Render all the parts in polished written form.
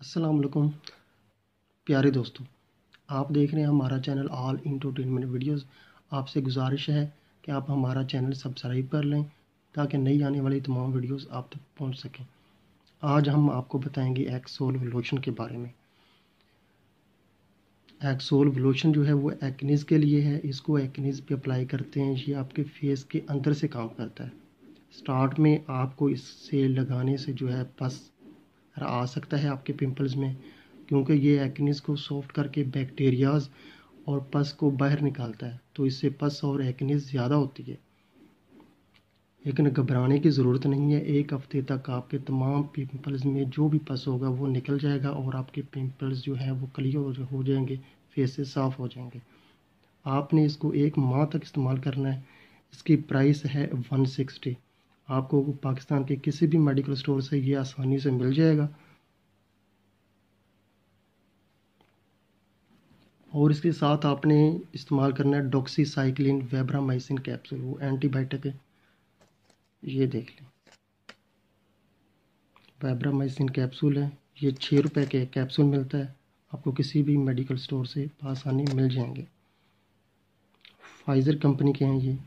अस्सलाम वालेकुम प्यारे दोस्तों, आप देख रहे हैं हमारा चैनल ऑल इंटरटेनमेंट वीडियोस। आपसे गुजारिश है कि आप हमारा चैनल सब्सक्राइब कर लें ताकि नई आने वाली तमाम वीडियोस आप तक पहुंच सकें। आज हम आपको बताएंगे एक्सोल लोशन के बारे में। एक्सोल लोशन जो है वो एक्नीज़ के लिए है। इसको एक्नीज़ पे अप्लाई करते हैं। ये आपके फेस के अंदर से काम करता है। स्टार्ट में आपको इससे लगाने से जो है पस आ सकता है आपके पिंपल्स में, क्योंकि ये एक्नीज़ को सॉफ्ट करके बैक्टीरियाज और पस को बाहर निकालता है, तो इससे पस और एक्नीज़ ज़्यादा होती है। लेकिन घबराने की ज़रूरत नहीं है। एक हफ्ते तक आपके तमाम पिंपल्स में जो भी पस होगा वो निकल जाएगा और आपके पिंपल्स जो हैं वो क्लियर हो जाएंगे, फेस से साफ़ हो जाएंगे। आपने इसको 1 माह तक इस्तेमाल करना है। इसकी प्राइस है 160। आपको पाकिस्तान के किसी भी मेडिकल स्टोर से ये आसानी से मिल जाएगा। और इसके साथ आपने इस्तेमाल करना है डॉक्सीसाइक्लिन वेब्रामाइसिन कैप्सूल, वो एंटीबायोटिक है। ये देख लें, वेब्रामाइसिन कैप्सूल है। ये 6 रुपए के कैप्सूल मिलता है। आपको किसी भी मेडिकल स्टोर से आसानी मिल जाएंगे। फाइज़र कंपनी के हैं ये।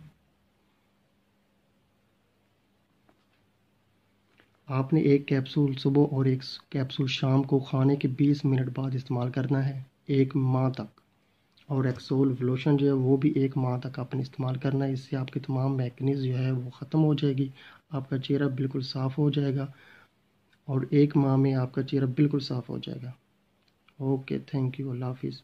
आपने एक कैप्सूल सुबह और एक कैप्सूल शाम को खाने के 20 मिनट बाद इस्तेमाल करना है 1 माह तक। और एक्सोल लोशन जो है वो भी 1 माह तक आपने इस्तेमाल करना है। इससे आपकी तमाम एक्नीज़ जो है वो ख़त्म हो जाएगी। आपका चेहरा बिल्कुल साफ़ हो जाएगा और 1 माह में आपका चेहरा बिल्कुल साफ़ हो जाएगा। ओके, थैंक यू, अल्लाह हाफिज़।